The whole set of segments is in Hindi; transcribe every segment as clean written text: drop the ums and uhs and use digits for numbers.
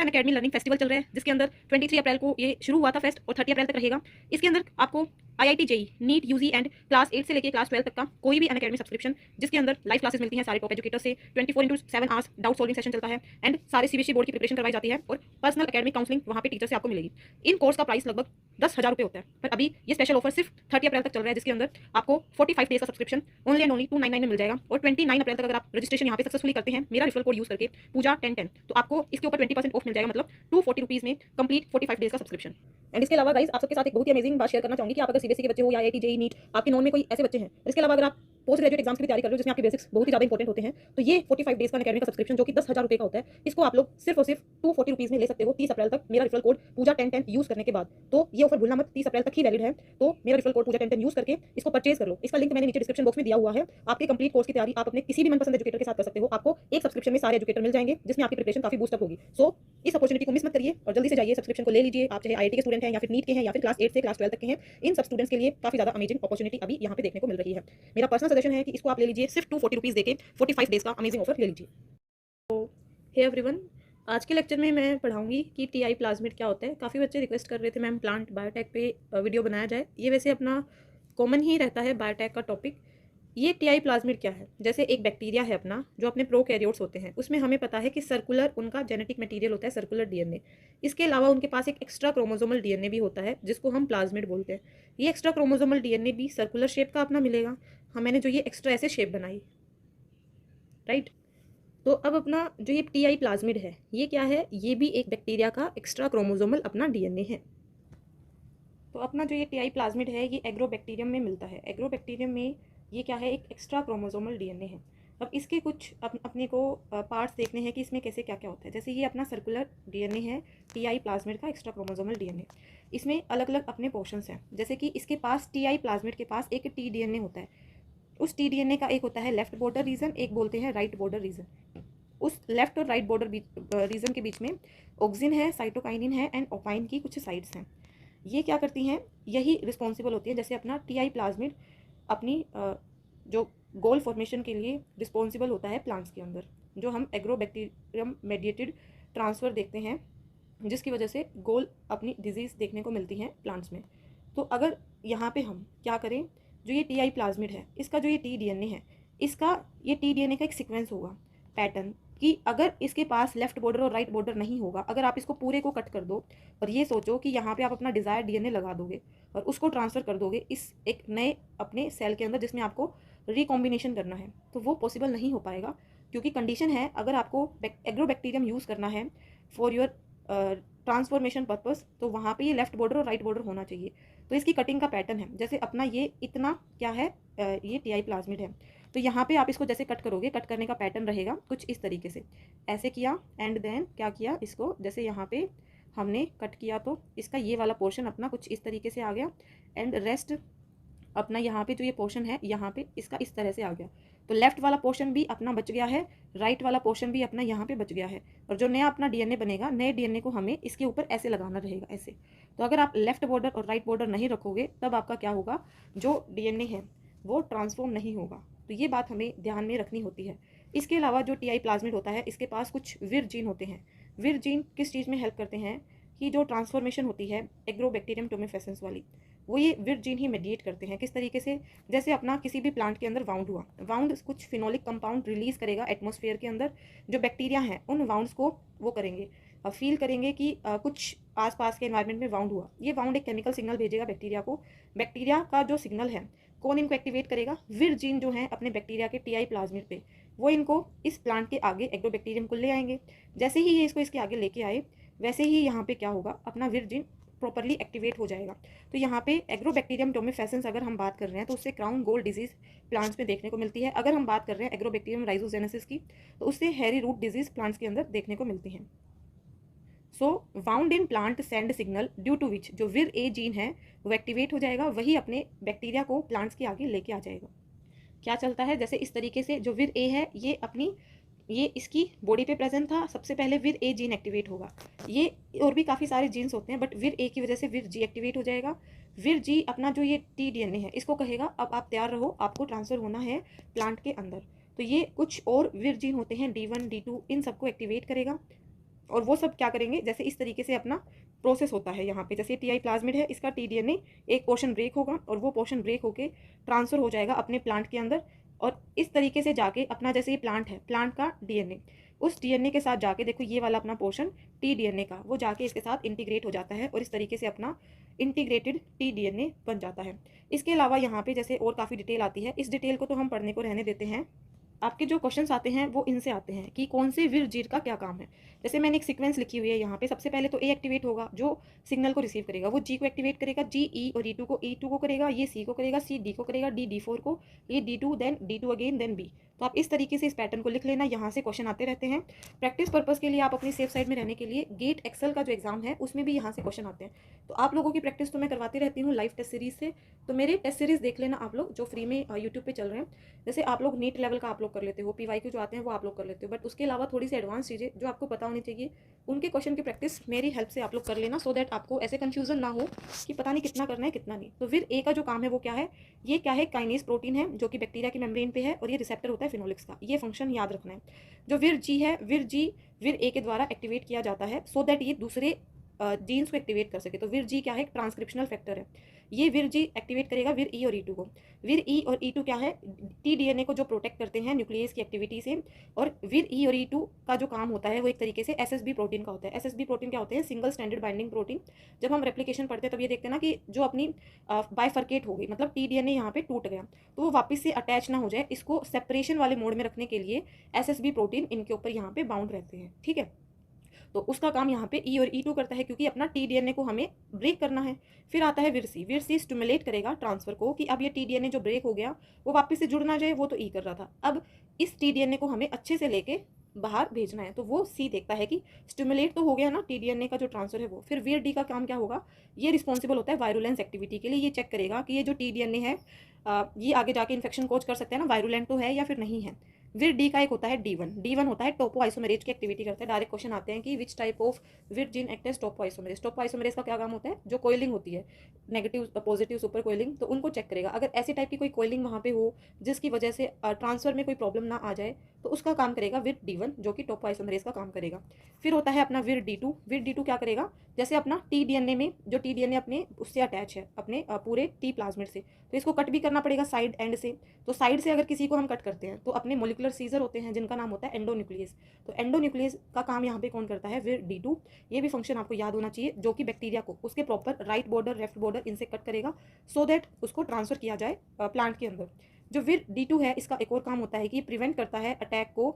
अनअकैडमी लर्निंग फेस्टिवल चल रहा है, जिसके अंदर 23 अप्रैल को ये शुरू हुआ था फेस्ट और 30 अप्रैल तक रहेगा। इसके अंदर आपको IIT JEE, NEET, UG and class 8 से लेकर क्लास 12 तक का कोई भी अनअकैडमी सब्सक्रिप्शन, जिसके अंदर लाइव क्लासेस मिलती हैं सारे टॉप एजुकेटर से, 24/7 आवर्स डाउट सॉल्विंग सेशन चलता है एंड सारे CBSE बोर्ड की प्रिपरेशन करवाई जाती है और पर्सनल अकेडमिक काउंसलिंग वहाँ पे टीचर से आपको मिलेगी। इन कोर्स का प्राइस लगभग 10,000 रुपये होता है, पर अभी ये स्पेशल ऑफर सिर्फ 30 अप्रैल तक चल रहा है, जिसके अंदर आपको 45 डेज का सब्सक्रिप्शन ओनली एंड ओनली 299 में मिल जाएगा। और 29 अप्रैल तक अगर आप रजिस्ट्रेशन यहाँ पे सक्सेसफुली करते हैं मेरा रेफरल कोड यूज करके पूजा 1010, तो आपको इसके ऊपर 20% ऑफ मिल जाएगा, मतलब 240 रुपीज में कंप्लीट 45 डेज का सब्सक्रिप्शन। एंड इसके अलावा गाइस आप सबके साथ एक बहुत ही अमेजिंग बात शेयर करना चाहूंगी कि आप अगर CBSE के बच्चे हो या IIT जेई नीट आपके नॉन में कोई ऐसे बच्चे हैं, इसके अलावा अगर आप पोस्ट ग्रेजुएट एग्जाम्स की तैयारी कर रहे हो जिसमें आपके बेसिक्स बहुत ही ज्यादा इंपॉर्टेंट होते हैं, तो ये 45 डेज का अकेडमी का सब्सक्रिप्शन जो कि 10,000 रुपये का होता है, इसको आप लोग सिर्फ और सिर्फ 240 रुपीज में ले सकते हो 30 अप्रैल तक मेरा रेफरल कोड पूजा 1010 यूज करने के बाद। तो ये ऑफर भूलना मत, 30 अप्रैल तक ही वैलिड है, तो मेरा रेफरल कोड पूजा 1010 यूज करके इसको परचेज कर लो। इसका लिंक मैंने नीचे डिस्क्रिप्शन बॉक्स में दिया हुआ है। आपके कंप्लीट कोर्स की तैयारी आप अपने किसी भी मनपसंद एजुकेटर के साथ कर सकते हो। आपको एक सब्सक्रिप्शन में सारे एजुकेटर मिल जाएंगे, जिसमें आपकी प्रिपरेशन काफी बूस्ट अप होगी। सो इस अपॉर्चुनिटी को मिस मत करिए और जल्दी से जाइए सब्सक्रिप्शन को ले लीजिए। आप चाहे IIT के स्टूडेंट हैं या फिर नीट के हैं या फिर क्लास 8 से क्लास 12 तक के हैं, इन सब स्टूडेंट्स के लिए काफी ज्यादा अमेजिंग अपॉर्चुनिटी अभी यहाँ पे देखने को मिल रही है। मेरा पर्सनल सजेशन है कि इसको आप ले लीजिए, सिर्फ 240 रुपीज देके 45 डेज का अमेजिंग ऑफर ले लीजिए। तो हे एवरीवन, आज के लेक्चर में मैं पढ़ाऊंगी कि TI प्लाज्मिड क्या होता है। काफ़ी बच्चे रिक्वेस्ट कर रहे थे मैम प्लांट बायोटेक पे वीडियो बनाया जाए। ये वैसे अपना कॉमन ही रहता है बायोटेक का टॉपिक। ये TI प्लाज्मिड क्या है? जैसे एक बैक्टीरिया है अपना जो अपने प्रोकैरियोट्स होते हैं, उसमें हमें पता है कि सर्कुलर उनका जेनेटिक मटेरियल होता है, सर्कुलर DNA। इसके अलावा उनके पास एक एक्स्ट्रा क्रोमोसोमल DNA भी होता है जिसको हम प्लाज्मिड बोलते हैं। ये एक्स्ट्रा क्रोमोसोमल DNA भी सर्कुलर शेप का अपना मिलेगा। मैंने जो ये एक्स्ट्रा ऐसे शेप बनाई, राइट। तो अब अपना जो ये TI प्लाज्मिड है ये क्या है? ये भी एक बैक्टीरिया का एक्स्ट्रा क्रोमोसोमल अपना DNA है। तो अपना जो ये TI प्लाज्मिड है ये एग्रोबैक्टीरियम में मिलता है। एग्रोबैक्टीरियम में ये क्या है? एक एक्स्ट्रा क्रोमोसोमल DNA है। अब इसके कुछ अपने को पार्ट्स देखने हैं कि इसमें कैसे क्या क्या होता है। जैसे ये अपना सर्कुलर DNA है TI प्लाज्मिड का एक्स्ट्रा क्रोमोसोमल DNA। इसमें अलग अलग अपने पोर्शंस हैं, जैसे कि इसके पास TI प्लाज्मिड के पास एक tDNA होता है। उस tDNA का एक होता है लेफ्ट बॉर्डर रीजन, एक बोलते हैं राइट बॉर्डर रीजन। उस लेफ्ट और राइट बॉर्डर रीजन के बीच में ऑक्सिन है, साइटोकाइनिन है एंड ओपाइन की कुछ साइड्स हैं। ये क्या करती हैं? यही रिस्पॉन्सिबल होती है। जैसे अपना TI प्लाज्मिड अपनी जो गोल फॉर्मेशन के लिए रिस्पॉन्सिबल होता है प्लांट्स के अंदर, जो हम एग्रोबैक्टीरियम मेडिएटेड ट्रांसफ़र देखते हैं, जिसकी वजह से गोल अपनी डिजीज़ देखने को मिलती हैं प्लांट्स में। तो अगर यहाँ पे हम क्या करें, जो ये TI प्लाज्मिड है इसका जो ये tDNA है, इसका ये tDNA का एक सीक्वेंस होगा, पैटर्न, कि अगर इसके पास लेफ्ट बॉर्डर और राइट बॉर्डर नहीं होगा, अगर आप इसको पूरे को कट कर दो और ये सोचो कि यहाँ पे आप अपना डिज़ायर DNA लगा दोगे और उसको ट्रांसफ़र कर दोगे इस एक नए अपने सेल के अंदर जिसमें आपको रिकॉम्बिनेशन करना है, तो वो पॉसिबल नहीं हो पाएगा। क्योंकि कंडीशन है, अगर आपको एग्रोबैक्टीरियम यूज़ करना है फॉर योर ट्रांसफॉर्मेशन पर्पस, तो वहाँ पे ये लेफ्ट बॉर्डर और राइट बॉर्डर होना चाहिए। तो इसकी कटिंग का पैटर्न है, जैसे अपना ये इतना क्या है, ये TI प्लाज्मिड है। तो यहाँ पे आप इसको जैसे कट करोगे, कट करने का पैटर्न रहेगा कुछ इस तरीके से, ऐसे किया एंड देन क्या किया, इसको जैसे यहाँ पे हमने कट किया तो इसका ये वाला पोर्शन अपना कुछ इस तरीके से आ गया एंड रेस्ट अपना यहाँ पे जो ये पोर्शन है यहाँ पे इसका इस तरह से आ गया। तो लेफ्ट वाला पोर्शन भी अपना बच गया है, राइट वाला पोर्शन भी अपना यहाँ पे बच गया है। और जो नया अपना DNA बनेगा, नए DNA को हमें इसके ऊपर ऐसे लगाना रहेगा, ऐसे। तो अगर आप लेफ्ट बॉर्डर और राइट बॉर्डर नहीं रखोगे तब आपका क्या होगा, जो DNA है वो ट्रांसफॉर्म नहीं होगा। तो ये बात हमें ध्यान में रखनी होती है। इसके अलावा जो TI प्लाज्मिड होता है इसके पास कुछ विर जीन होते हैं। विर जीन किस चीज़ में हेल्प करते हैं कि जो ट्रांसफॉर्मेशन होती है एग्रोबैक्टीरियम टोमेफेसेंस वाली, वो ये विर जीन ही मेडिएट करते हैं। किस तरीके से? जैसे अपना किसी भी प्लांट के अंदर वाउंड हुआ, वाउंड कुछ फिनोलिक कंपाउंड रिलीज करेगा एटमॉस्फेयर के अंदर। जो बैक्टीरिया हैं उन वाउंड्स को वो करेंगे, फील करेंगे कि कुछ आसपास के एनवायरनमेंट में वाउंड हुआ। ये वाउंड एक केमिकल सिग्नल भेजेगा बैक्टीरिया को। बैक्टीरिया का जो सिग्नल है कौन इनको एक्टिवेट करेगा? विर जीन जो है अपने बैक्टीरिया के TI प्लाज्मिड पे, वो इनको इस प्लांट के आगे एग्रोबैक्टीरियम को ले आएंगे। जैसे ही ये इसको इसके आगे लेके आए, वैसे ही यहाँ पे क्या होगा, अपना विर जीन प्रॉपरली एक्टिवेट हो जाएगा। तो यहाँ पे एग्रोबैक्टीरियम टोमेफेसेंस अगर हम बात कर रहे हैं तो उससे क्राउन गोल डिजीज प्लांट्स में देखने को मिलती है। अगर हम बात कर रहे हैं एग्रोबैक्टीरियम राइजोजेनेसिस की, तो उससे हैरी रूट डिजीज प्लांट्स के अंदर देखने को मिलती हैं। So wound in plant send signal due to which जो विर ए जीन है वो एक्टिवेट हो जाएगा, वही अपने बैक्टीरिया को प्लांट्स के आगे लेके आ जाएगा। क्या चलता है? जैसे इस तरीके से जो विर ए है ये अपनी ये इसकी बॉडी पे प्रेजेंट था, सबसे पहले विर ए जीन एक्टिवेट होगा। ये और भी काफ़ी सारे जीन्स होते हैं, बट विर ए की वजह से विर जी एक्टिवेट हो जाएगा। विर जी अपना जो ये tDNA है इसको कहेगा अब आप तैयार रहो, आपको ट्रांसफ़र होना है प्लांट के अंदर। तो ये कुछ और विर जीन होते हैं D1 D2, इन सबको एक्टिवेट करेगा। और वो सब क्या करेंगे, जैसे इस तरीके से अपना प्रोसेस होता है यहाँ पे, जैसे टीआई प्लाज्मिड है, इसका टीडीएनए एक पोर्शन ब्रेक होगा और वो पोर्शन ब्रेक होके ट्रांसफर हो जाएगा अपने प्लांट के अंदर, और इस तरीके से जाके अपना, जैसे ये प्लांट है, प्लांट का डीएनए उस डीएनए के साथ जाके, देखो ये वाला अपना पोर्शन टी डीएनए का, वो जाके इसके साथ इंटीग्रेट हो जाता है और इस तरीके से अपना इंटीग्रेटेड टी डीएनए बन जाता है। इसके अलावा यहाँ पे जैसे और काफ़ी डिटेल आती है, इस डिटेल को तो हम पढ़ने को रहने देते हैं। आपके जो क्वेश्चंस आते हैं वो इनसे आते हैं कि कौन से वीर जीर का क्या काम है। जैसे मैंने एक सीक्वेंस लिखी हुई है यहाँ पे, सबसे पहले तो ए एक्टिवेट होगा, जो सिग्नल को रिसीव करेगा, वो जी को एक्टिवेट करेगा, जी ई और ई टू को करेगा, ये सी को करेगा, सी डी को करेगा, डी फोर को, ये D two, then D two again, then B. तो आप इस तरीके से इस पैटर्न को लिख लेना, यहाँ से क्वेश्चन आते रहते हैं। प्रैक्टिस पर्पज़ के लिए आप अपनी सेफ साइड में रहने के लिए गेट एक्सेल का जो एग्जाम है उसमें भी यहाँ से क्वेश्चन आते हैं। तो आप लोगों की प्रैक्टिस तो मैं करवाती रहती हूँ लाइव टेस्ट सीरीज से, तो मेरे टेस्ट सीरीज देख लेना आप लोग, जो फ्री में यूट्यूब पे चल रहे हैं। जैसे आप लोग नीट लेवल का आप लोग कर लेते हो, पीवाईक्यू जो आते हैं वो आप लोग कर लेते हो, बट उसके अलावा थोड़ी सी एडवांस चीज़ें जो आपको पता होनी चाहिए, उनके क्वेश्चन की प्रैक्टिस मेरी हेल्प से आप लोग कर लेना, सो दैट आपको ऐसे कंफ्यूजन ना हो कि पता नहीं कितना करना है कितना नहीं। तो फिर ए का जो काम है वो क्या है, ये क्या है, काइनेज प्रोटीन है जो कि बैक्टीरिया की मेम्ब्रेन पे है, और ये रिसेप्टर होता है फिनोलिक्स का, ये फंक्शन याद रखना है। जो विर जी है, विर जी विर ए के द्वारा एक्टिवेट किया जाता है, सो दैट ये दूसरे जीन्स को एक्टिवेट कर सके। तो विर जी क्या है, एक ट्रांसक्रिप्शनल फैक्टर है, ये विर जी एक्टिवेट करेगा विर ई और ई2 को। विर ई और ई2 क्या है, टी डीएनए को जो प्रोटेक्ट करते हैं न्यूक्लियस की एक्टिविटी से, और विर ई और ई2 का जो काम होता है वो एक तरीके से एसएसबी प्रोटीन का होता है। एसएसबी प्रोटीन क्या होते हैं, सिंगल स्टैंडर्ड बाइंडिंग प्रोटीन। जब हम रेप्लिकेशन पढ़ते हैं तब ये देखते हैं ना कि जो अपनी बाइफर्केट हो गई, मतलब टी डीएनए यहाँ पे टूट गया, तो वो वापस से अटैच ना हो जाए, इसको सेपरेशन वाले मोड में रखने के लिए एसएसबी प्रोटीन इनके ऊपर यहाँ पे बाउंड रहते हैं, ठीक है। तो उसका काम यहाँ पे ई और ई2 करता है, क्योंकि अपना टी डीएनए को हमें ब्रेक करना है। फिर आता है विर सी स्टिमुलेट करेगा ट्रांसफर को, कि अब ये टी डीएनए जो ब्रेक हो गया वो वापस से जुड़ ना जाए, वो तो ई कर रहा था, अब इस टी डीएनए को हमें अच्छे से लेके बाहर भेजना है, तो वो सी देखता है कि स्टिमुलेट तो हो गया ना टी डीएनए का जो ट्रांसफर है वो। फिर विर डी का काम क्या होगा, ये रिस्पॉन्सिबल होता है वायरुलेंस एक्टिविटी के लिए, ये चेक करेगा कि ये जो टी डीएनए है ये आगे जाके इन्फेक्शन कोज कर सकते हैं ना, वायरुलेंट तो है या फिर नहीं है। विर डी का एक होता है डी1 होता है टोपो आइसोमेरेज की एक्टिविटी करता है। डायरेक्ट क्वेश्चन आते हैं कि विच टाइप ऑफ विर gene act as topoisomerase. Topoisomerase का क्या काम होता है, जो कोइलिंग होती है, नेगेटिव पॉजिटिव सुपर कोइलिंग, तो उनको चेक करेगा। अगर ऐसी टाइप की कोई कोइलिंग वहाँ पे हो जिसकी वजह से ट्रांसफर में कोई प्रॉब्लम ना आ जाए, तो उसका काम करेगा विर डी1, जो कि टोपो आइसोमेरेज का काम करेगा। फिर होता है अपना विर डी2 क्या करेगा, जैसे अपना टी डीएनए में जो टी डीएनए अपने उससे अटैच है अपने पूरे टी प्लाज्मिड से, तो इसको कट भी करना पड़ेगा साइड एंड से। तो साइड से अगर किसी को हम कट करते हैं तो अपने मोलिकुलर सीजर होते हैं जिनका नाम होता है एंडोन्यूक्लियस। तो एंडोन्यूक्लियस का काम यहाँ पे कौन करता है, विर डी2। ये भी फंक्शन आपको याद होना चाहिए, जो कि बैक्टीरिया को उसके proper right border left border इनसे कट करेगा, सो दैट उसको ट्रांसफर किया जाए प्लांट के अंदर। जो विर डी2 है, इसका एक और काम होता है कि प्रिवेंट करता है अटैक को,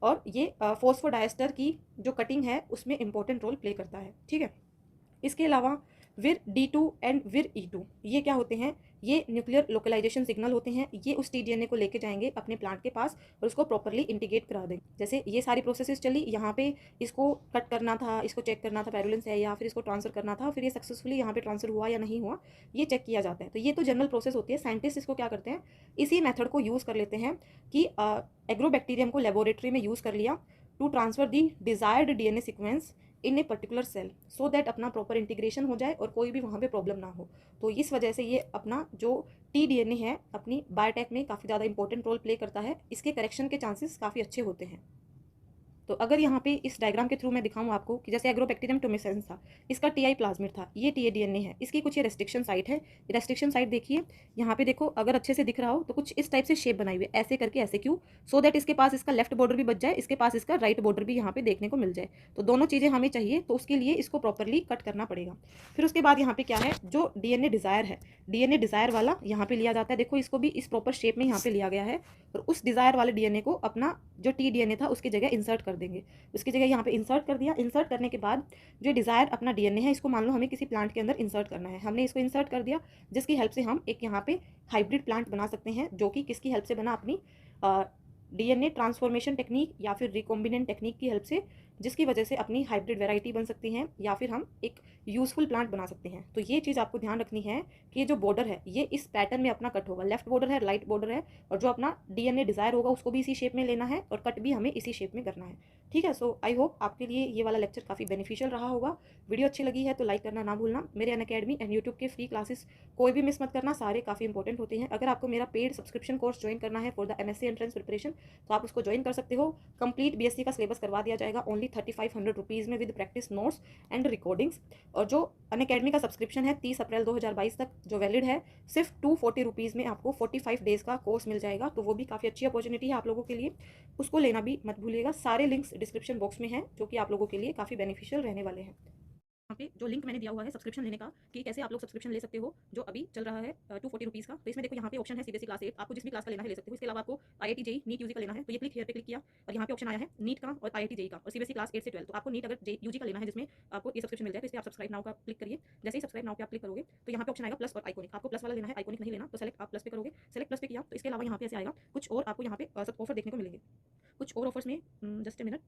और ये फॉस्फोडाइस्टर की जो कटिंग है उसमें इंपॉर्टेंट रोल प्ले करता है, ठीक है। इसके अलावा विर डी2 एंड विर ई2 ये क्या होते हैं, ये न्यूक्लियर लोकलाइजेशन सिग्नल होते हैं। ये उस टी डीएनए को लेके जाएंगे अपने प्लांट के पास और उसको प्रॉपरली इंटीग्रेट करा देंगे। जैसे ये सारी प्रोसेसेस चली, यहाँ पे इसको कट करना था, इसको चेक करना था वायरुलेंस है या फिर इसको ट्रांसफर करना था, फिर ये सक्सेसफुली यहाँ पे ट्रांसफर हुआ या नहीं हुआ, ये चेक किया जाता है। तो ये तो जनरल प्रोसेस होती है। साइंटिस्ट इसको क्या करते हैं, इसी मेथड को यूज़ कर लेते हैं कि एग्रोबैक्टीरियम को लेबोरेटरी में यूज़ कर लिया to transfer the desired DNA sequence in a particular cell, so that अपना प्रॉपर इंटीग्रेशन हो जाए और कोई भी वहाँ पे प्रॉब्लम ना हो। तो इस वजह से ये अपना जो टी डीएनए है अपनी बायोटेक में काफ़ी ज़्यादा इंपॉर्टेंट रोल प्ले करता है। इसके करेक्शन के चांसेस काफ़ी अच्छे होते हैं। तो अगर यहाँ पे इस डायग्राम के थ्रू मैं दिखाऊँ आपको कि जैसे एग्रोबैक्टीरियम टोमेसेंस था, इसका टीआई प्लाज्मिड था, ये टी डीएनए है, इसकी कुछ ये रेस्ट्रिक्शन साइट है। रेस्ट्रिक्शन साइट देखिए यहाँ पे, देखो अगर अच्छे से दिख रहा हो तो कुछ इस टाइप से शेप बनाई हुई है, ऐसे करके ऐसे क्यों, सो दैट इसके पास इसका लेफ्ट बॉर्डर भी बच जाए, इसके पास इसका राइट बॉर्डर भी यहाँ पे देखने को मिल जाए। तो दोनों चीज़ें हमें चाहिए, तो उसके लिए इसको प्रॉपरली कट करना पड़ेगा। फिर उसके बाद यहाँ पे क्या है, जो डीएनए डिज़ायर है, डीएनए डिज़ायर वाला यहाँ पे लिया जाता है। देखो इसको भी इस प्रॉपर शेप में यहाँ पे लिया गया है, और उस डिज़ायर वाले डीएनए को अपना जो टी डीएनए था उसकी जगह इंसर्ट कर देंगे। उसकी जगह यहाँ पे इंसर्ट कर दिया। इंसर्ट करने के बाद जो डिज़ायर अपना डीएनए है, इसको मान लो हमें किसी प्लांट के अंदर इंसर्ट करना है, हमने इसको इंसर्ट कर दिया, जिसकी हेल्प से हम एक यहाँ पे हाइब्रिड प्लांट बना सकते हैं, जो कि किसकी हेल्प से बना, अपनी डीएनए ट्रांसफॉर्मेशन टेक्निक या फिर रिकॉम्बिनेंट टेक्निक की हेल्प से, जिसकी वजह से अपनी हाइब्रिड वैरायटी बन सकती हैं, या फिर हम एक यूज़फुल प्लांट बना सकते हैं। तो ये चीज़ आपको ध्यान रखनी है कि ये जो बॉर्डर है ये इस पैटर्न में अपना कट होगा, लेफ्ट बॉर्डर है, राइट बॉर्डर है, और जो अपना डीएनए डिज़ायर होगा उसको भी इसी शेप में लेना है, और कट भी हमें इसी शेप में करना है। ठीक है, सो आई होप आपके लिए ये वाला लेक्चर काफ़ी बेनिफिशियल रहा होगा। वीडियो अच्छी लगी है तो लाइक करना ना भूलना। मेरे अनअकैडमी एंड यूट्यूब के फ्री क्लासेस कोई भी मिस मत करना, सारे काफ़ी इंपॉर्टेंट होते हैं। अगर आपको मेरा पेड सब्सक्रिप्शन कोर्स ज्वाइन करना है for the MSc entrance preparation तो आप उसको ज्वाइन कर सकते हो। कंप्लीट बीएससी का सिलेबस करवा दिया जाएगा ओनली 3500 रुपीज़ में with practice notes and recordings. और जो अनअकैडमी का सब्सक्रिप्शन है 30 अप्रैल 2022 तक जो वैलिड है, सिर्फ 240 रुपीज़ में आपको 45 डेज़ का कोर्स मिल जाएगा। तो वो भी काफ़ी अच्छी अपॉर्चुनिटी है आप लोगों के लिए, उसको लेना भी मत भूलिएगा। सारे लिंक्स डिस्क्रिप्शन बॉक्स में हैं जो कि आप लोगों के लिए काफ़ी बेनिफिशियल रहने वाले हैं। यहाँ पे जो लिंक मैंने दिया हुआ है सब्सक्रिप्शन लेने का कि कैसे आप लोग सब्सक्रिप्शन ले सकते हो, जो अभी चल रहा है 240 का। तो इसमें देखो यहाँ पे ऑप्शन है सीबीएसई क्लास 8, आपको जिस भी क्लास का लेना है ले सकते हो। इसके अलावा आपको आईआईटी जेई नीट यूजी का लेना है तो ये क्लिक हियर पे क्लिक किया और यहाँ पे ऑप्शन आया है नीट का और आईआईटी जेई का और सीबीएसई क्लास 8 से 12। तो आपको नीट अगर यूजी का लेना है जिसमें आपको ये सब्सक्रिप्शन मिल जाए तो इस पर आप सब्सक्राइब नाउ का क्लिक करिए। जैसे ही सब्सक्राइब नाउ पे आप क्लिक करोगे तो यहाँ पे ऑप्शन आएगा प्लस और आइकॉनिक। आपको प्लस वाला लेना है, आइकॉनिक नहीं लेना, तो सेलेक्ट आप प्लस पे करोगे। सेलेक्ट प्लस पे किया तो इसके अलावा यहाँ पे ऐसे आएगा कुछ और आपको यहाँ पे सब ऑफर देखने को मिलेंगे। कुछ और ऑफर्स में जस्ट ए मिनट,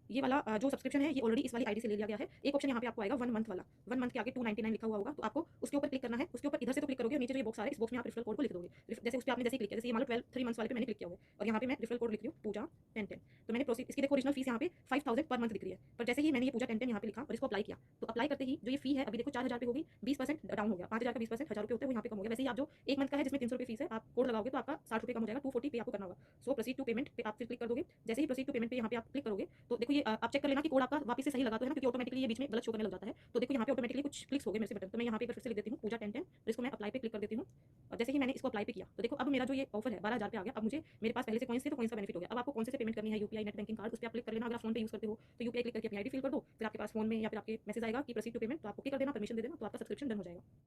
ये वाला जो सब्सक्रिप्शन है ये ऑलरेडी इस वाली आईडी से ले लिया गया है। एक ऑप्शन यहाँ पे आपको आएगा 1 मंथ वाला, 1 मंथ के आगे 299 लिखा हुआ होगा तो आपको उसके ऊपर क्लिक करना है। उसके ऊपर इधर से तो क्लिक करोगे और नीचे जो ये बॉक्स आ रहा है इस बॉक्स में आप रेफरल कोड को लिख दोगे। जैसे उस पे आपने जैसे क्लिक किया, जैसे ये मान लो 12 3 मंथ्स वाले पे मैंने क्लिक किया हुआ है और यहाँ पे मैं रेफरल कोड लिख रही हूँ पूजा 1010। तो मैंने प्रोसीड, इसकी देखो ओरिजिनल फीस यहाँ पे 5000 पर मंथ दिख रही है, पर जैसे ही मैंने ये पूजा 1010 यहाँ पे लिखा और इसको अप्लाई किया तो अप्लाई करते ही जो ये फी है अभी देखो 4000 पे होगी, 20% डाउन हो गया, 5000 का 20% 1000 रुपये होते हैं वो यहाँ पे कम हो गया। वैसे ही आप जो 1 मंथ का है जिसमें 300 रुपये फीस है आप कोड लगाओगे तो आपका 60 रुपये कम हो जाएगा, 240 पे आपको करना होगा। सो प्रोसीड टू पेमेंट पे आप फिर क्लिक कर दोगे। जैसे ही प्रोसीड टू पेमेंट पे यहाँ पे आप क्लिक करोगे तो देखो ये आप चेक कर लेना कि कोड आपका वापस से सही लगा तो है ना, क्योंकि ऑटोमेटिकली ये बीच में गलत शो करने लग जाता है। तो देखो यहाँ पे ऑटोमेटिकली कुछ क्लिक्स हो गए मेरे से बटन, तो मैं यहाँ पे फिर से लिख देती हूँ पूजा 1010 और इसको मैं अप्लाई पे क्लिक कर देती हूँ। और जैसे ही मैंने इसको अप्लाई पे किया तो देखो अब मेरा जो ये ऑफर है 12000 पे आ गया। अब मुझे मेरे पास पहले से कॉइन्स थे तो कॉइन्स का बेनिफिट हो गया। अब आपको कौन से पेमेंट करनी है, यूपीआई नेट बैंकिंग कार्ड, उस पर आप क्लिक कर लेना। अगर आप फोन पे यूज करते हो तो यूपीआई क्लिक करके अपनी आईडी फिल कर दो, फिर आपके पास फोन में या फिर आपके मैसेज आएगा कि प्रोसीड टू पेमेंट, तो आप ओके कर देना, परमिशन दे देना, तो आपका सब्सक्रिप्शन डन हो जाएगा।